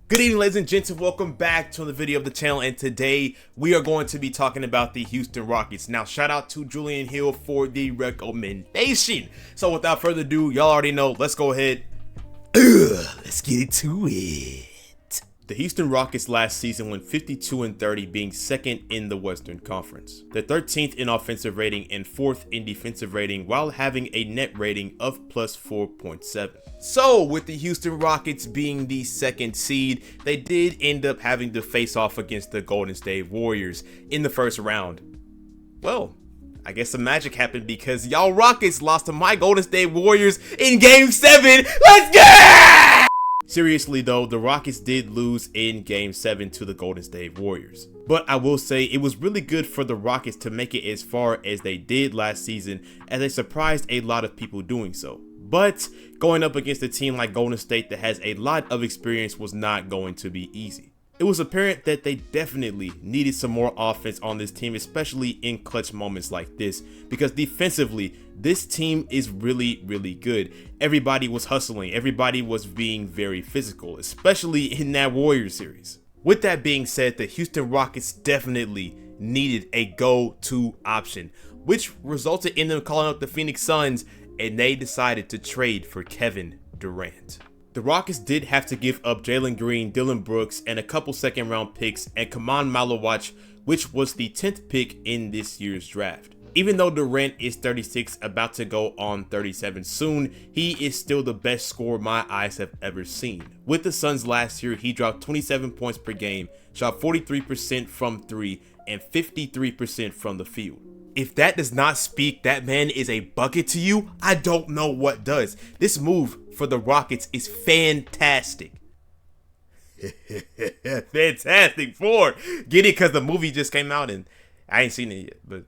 Good evening, ladies and gents, and welcome back to the video of the channel. And today we are going to be talking about the Houston Rockets. Now, shout out to Julian Hill for the recommendation. So without further ado, y'all already know, let's go ahead. Let's get into it. The Houston Rockets last season went 52-30, being second in the Western Conference. They're 13th in offensive rating and 4th in defensive rating, while having a net rating of plus 4.7. So with the Houston Rockets being the second seed, they did end up having to face off against the Golden State Warriors in the first round. Well, I guess some magic happened because y'all Rockets lost to my Golden State Warriors in Game 7. Let's go! Seriously though, the Rockets did lose in Game 7 to the Golden State Warriors. But I will say it was really good for the Rockets to make it as far as they did last season, as they surprised a lot of people doing so. But going up against a team like Golden State that has a lot of experience was not going to be easy. It was apparent that they definitely needed some more offense on this team, especially in clutch moments like this, because defensively, this team is really good. Everybody was hustling, everybody was being very physical, especially in that Warriors series. With that being said, the Houston Rockets definitely needed a go-to option, which resulted in them calling up the Phoenix Suns, and they decided to trade for Kevin Durant. The Rockets did have to give up Jalen Green, Dylan Brooks, and a couple second round picks, and Kaman Malawach, which was the 10th pick in this year's draft. Even though Durant is 36, about to go on 37 soon, he is still the best scorer my eyes have ever seen. With the Suns last year, he dropped 27 points per game, shot 43% from 3, and 53% from the field. If that does not speak that man is a bucket to you, I don't know what does. This move for the Rockets is fantastic. Fantastic Four. Get it? Because the movie just came out and I ain't seen it yet. But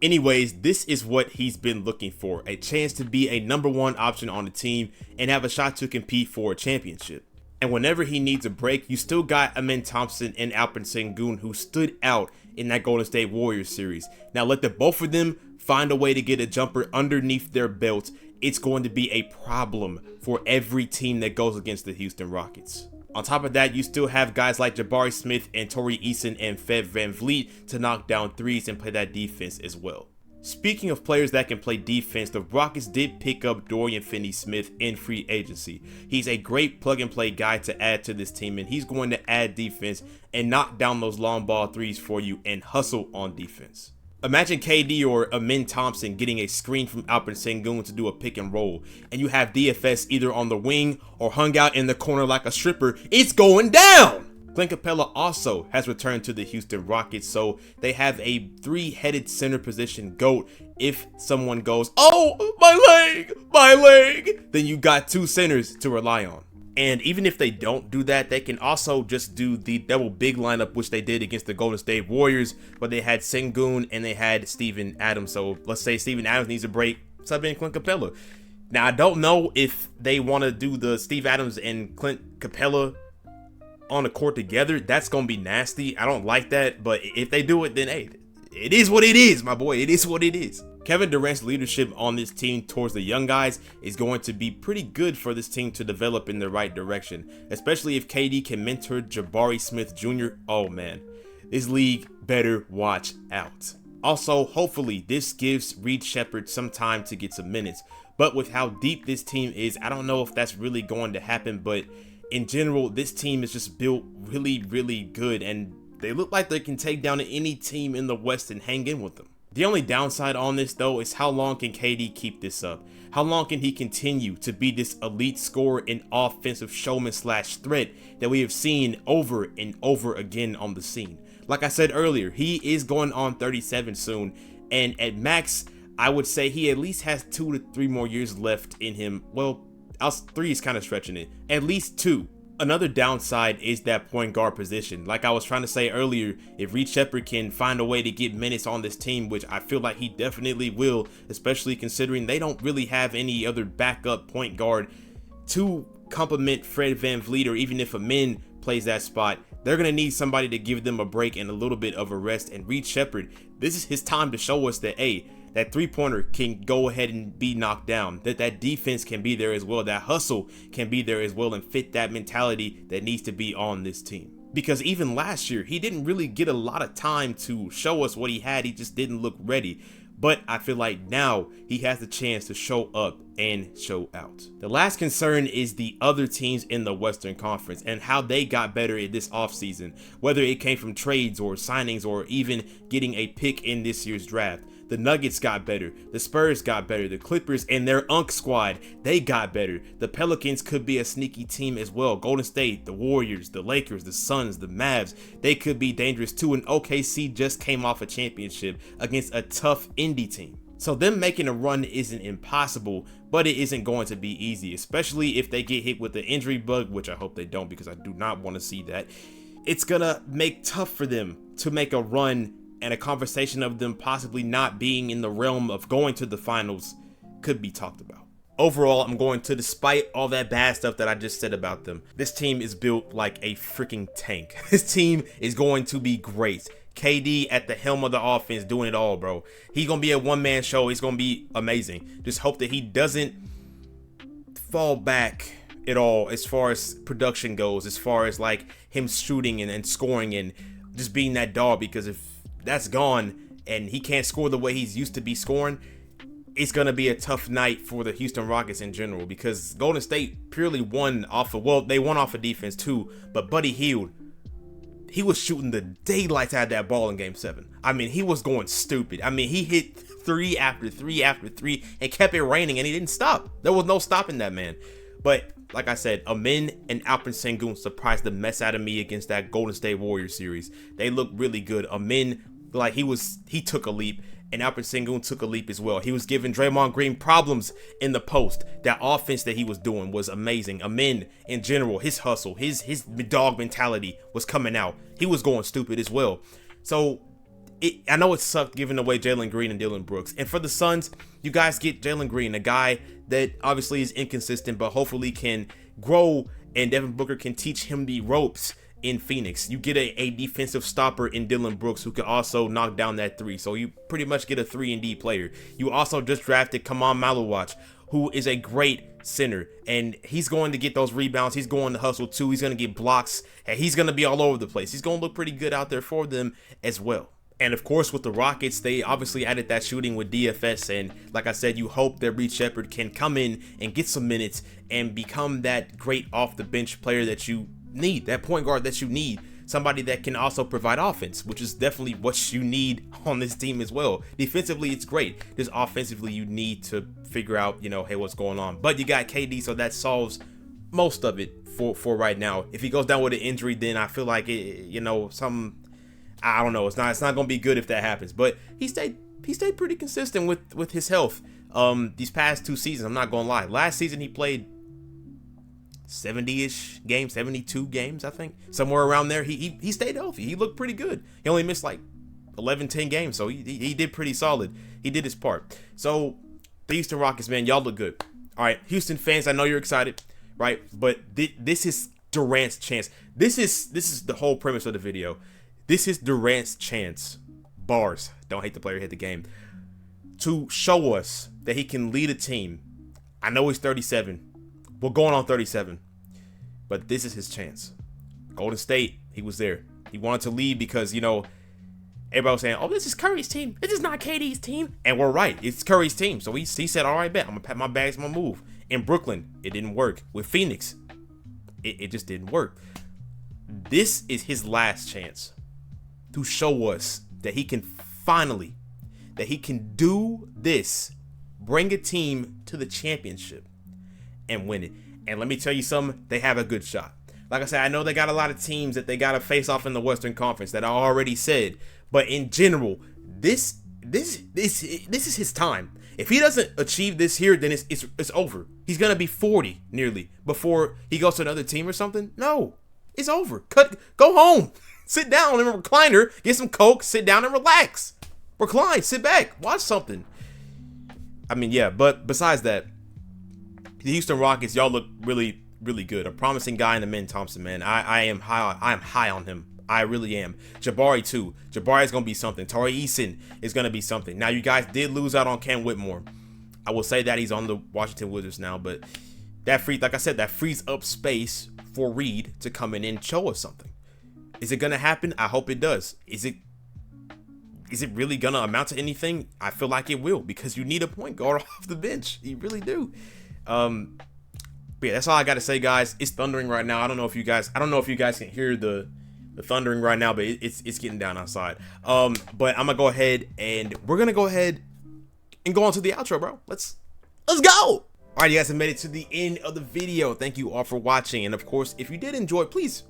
anyways, this is what he's been looking for. A chance to be a #1 option on the team and have a shot to compete for a championship. And whenever he needs a break, you still got Amen Thompson and Alperen Sengun, who stood out in that Golden State Warriors series. Now let the both of them find a way to get a jumper underneath their belt. It's going to be a problem for every team that goes against the Houston Rockets. On top of that, you still have guys like Jabari Smith and Torrey Eason and Fred VanVleet to knock down threes and play that defense as well. Speaking of players that can play defense, the Rockets did pick up Dorian Finney-Smith in free agency. He's a great plug-and-play guy to add to this team, and he's going to add defense and knock down those long ball threes for you and hustle on defense. Imagine KD or Amen Thompson getting a screen from Alperen Sengun to do a pick and roll, and you have DFS either on the wing or hung out in the corner like a stripper. It's going down! Clint Capela also has returned to the Houston Rockets, so they have a three-headed center position GOAT. If someone goes, oh, my leg, then you got two centers to rely on. And even if they don't do that, they can also just do the double big lineup, which they did against the Golden State Warriors, where they had Sengun and they had Steven Adams. So let's say Steven Adams needs a break, sub in Clint Capela. Now, I don't know if they want to do the Steve Adams and Clint Capela on the court together. That's gonna be nasty. I don't like that, but if they do it, then hey, it is what it is, my boy. It is what it is. Kevin Durant's leadership on this team towards the young guys is going to be pretty good for this team to develop in the right direction, especially if KD can mentor Jabari Smith Jr. Oh man, this league better watch out. Also, hopefully this gives Reed Sheppard some time to get some minutes, but with how deep this team is, I don't know if that's really going to happen. But in general, this team is just built really good, and they look like they can take down any team in the West and hang in with them. The only downside on this though is how long can KD keep this up? How long can he continue to be this elite scorer and offensive showman / threat that we have seen over and over again on the scene? Like I said earlier, he is going on 37 soon, and at max, I would say he at least has 2 to 3 more years left in him. Well, 3 is kind of stretching it. At least 2. Another downside is that point guard position. Like I was trying to say earlier, if Reed Sheppard can find a way to get minutes on this team, which I feel like he definitely will, especially considering they don't really have any other backup point guard to complement Fred VanVleet, or even if Amen plays that spot, they're going to need somebody to give them a break and a little bit of a rest. And Reed Sheppard, this is his time to show us that, hey, that three-pointer can go ahead and be knocked down, that defense can be there as well, that hustle can be there as well, and fit that mentality that needs to be on this team. Because even last year, he didn't really get a lot of time to show us what he had. He just didn't look ready. But I feel like now he has the chance to show up and show out. The last concern is the other teams in the Western Conference and how they got better in this offseason, whether it came from trades or signings or even getting a pick in this year's draft. The Nuggets got better, the Spurs got better, the Clippers and their Unk squad, they got better. The Pelicans could be a sneaky team as well. Golden State, the Warriors, the Lakers, the Suns, the Mavs, they could be dangerous too. And OKC just came off a championship against a tough indie team. So them making a run isn't impossible, but it isn't going to be easy, especially if they get hit with the injury bug, which I hope they don't because I do not want to see that. It's gonna make tough for them to make a run, and a conversation of them possibly not being in the realm of going to the finals could be talked about. Overall, I'm going to, despite all that bad stuff that I just said about them, this team is built like a freaking tank. This team is going to be great. KD at the helm of the offense doing it all, bro. He's going to be a one-man show. He's going to be amazing. Just hope that he doesn't fall back at all as far as production goes, as far as like him shooting and scoring and just being that dog, because if that's gone and he can't score the way he's used to be scoring, it's going to be a tough night for the Houston Rockets in general, because Golden State purely won off of, well, they won off of defense too, but Buddy Hield, he was shooting the daylights out of that ball in Game 7. I mean, he was going stupid. I mean, he hit 3 after 3 after 3 and kept it raining, and he didn't stop. There was no stopping that man. But like I said, Amin and Alperen Sengun surprised the mess out of me against that Golden State Warriors series. They looked really good. Amin, like he took a leap, and Alperen Sengun took a leap as well. He was giving Draymond Green problems in the post. That offense that he was doing was amazing. Amin, in general, his hustle, his dog mentality was coming out. He was going stupid as well. So I know it sucked giving away Jalen Green and Dillon Brooks. And for the Suns, you guys get Jalen Green, a guy that obviously is inconsistent, but hopefully can grow, and Devin Booker can teach him the ropes in Phoenix. You get a defensive stopper in Dillon Brooks who can also knock down that three. So you pretty much get a 3-and-D player. You also just drafted Kaman Maluach, who is a great center, and he's going to get those rebounds. He's going to hustle too. He's going to get blocks, and he's going to be all over the place. He's going to look pretty good out there for them as well. And of course, with the Rockets, they obviously added that shooting with DFS. And like I said, you hope that Reed Shepherd can come in and get some minutes and become that great off the bench player that you need, that point guard that you need, somebody that can also provide offense, which is definitely what you need on this team as well. Defensively, it's great. Just offensively, you need to figure out, hey, what's going on. But you got KD, so that solves most of it for right now. If he goes down with an injury, then I feel like I don't know. It's not going to be good if that happens. But he stayed pretty consistent with his health these past 2 seasons. I'm not going to lie. Last season he played 70-ish games, 72 games, I think. Somewhere around there. He stayed healthy. He looked pretty good. He only missed like 11, 10 games. So he did pretty solid. He did his part. So the Houston Rockets, man, y'all look good. All right, Houston fans, I know you're excited, right? But this is Durant's chance. This is the whole premise of the video. This is Durant's chance, bars, don't hate the player, hate the game, to show us that he can lead a team. I know he's 37. We're going on 37. But this is his chance. Golden State, he was there. He wanted to leave because, everybody was saying, oh, this is Curry's team. This is not KD's team. And we're right. It's Curry's team. So he said, all right, bet. I'm going to pack my bags, my move. In Brooklyn, it didn't work. With Phoenix, it just didn't work. This is his last chance to show us that he can do this, bring a team to the championship and win it. And let me tell you something, they have a good shot. Like I said, I know they got a lot of teams that they got to face off in the Western Conference that I already said, but in general, this is his time. If he doesn't achieve this here, then it's over. He's gonna be 40 nearly before he goes to another team or something. No, it's over. Go home. Sit down in a recliner, get some Coke, sit down and relax. Recline, sit back, watch something. I mean, yeah, but besides that, the Houston Rockets, y'all look really, really good. A promising guy in the Amin Thompson, man. I am high on him I really am. Jabari too. Jabari is going to be something. Tari Eason is going to be something. Now, you guys did lose out on Cam Whitmore. I will say that he's on the Washington Wizards now, but like I said, that frees up space for Reed to come in and show us something. Is it going to happen? I hope it does. Is it really going to amount to anything? I feel like it will, because you need a point guard off the bench. You really do. But yeah, that's all I got to say, guys. It's thundering right now. I don't know if you guys can hear the thundering right now, but it's getting down outside. But I'm gonna go ahead and we're gonna go ahead and go on to the outro, bro. Let's go. All right, you guys have made it to the end of the video. Thank you all for watching, and of course, if you did enjoy, please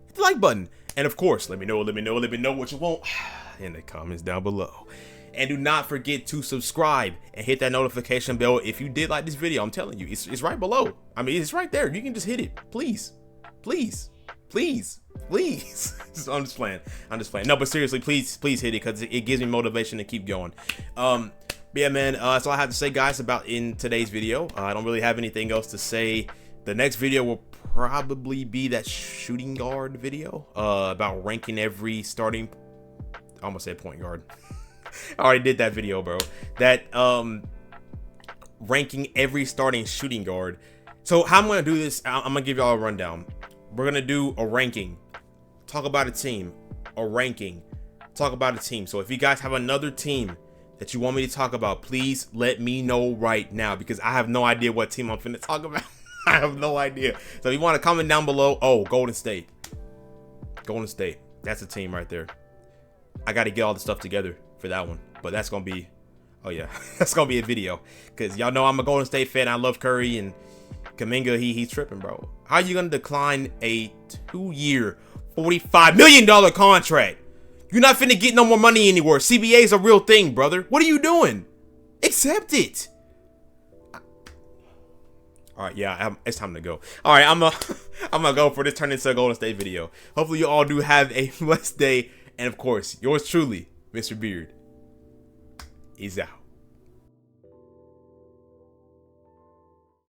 hit the like button, and of course, let me know what you want in the comments down below. And do not forget to subscribe and hit that notification bell if you did like this video. I'm telling you, it's right below. I mean, it's right there. You can just hit it. Please. I'm just playing. No, but seriously, please hit it, because it gives me motivation to keep going. But yeah, man, that's all I have to say, guys, about in today's video. I don't really have anything else to say. The next video will probably be that shooting guard video about ranking every starting. I almost said point guard. I already did that video, bro. That ranking every starting shooting guard. So how I'm gonna do this, I'm gonna give y'all a rundown. We're gonna do a ranking, talk about a team, a ranking, talk about a team. So if you guys have another team that you want me to talk about, please let me know right now, because I have no idea what team I'm finna talk about. I have no idea. So if you want to comment down below, oh, Golden State, that's a team right there. I got to get all the stuff together for that one, but that's gonna be, oh yeah, that's gonna be a video, because y'all know I'm a Golden State fan. I love Curry, and Kuminga, he's tripping, bro. How are you gonna decline a 2-year $45 million contract? You're not finna get no more money anywhere. CBA is a real thing, brother. What are you doing? Accept it. All right, yeah, it's time to go. All right, I'm gonna go for this turn into a Golden State video. Hopefully you all do have a blessed day, and of course, yours truly, Mr. Beard, is out.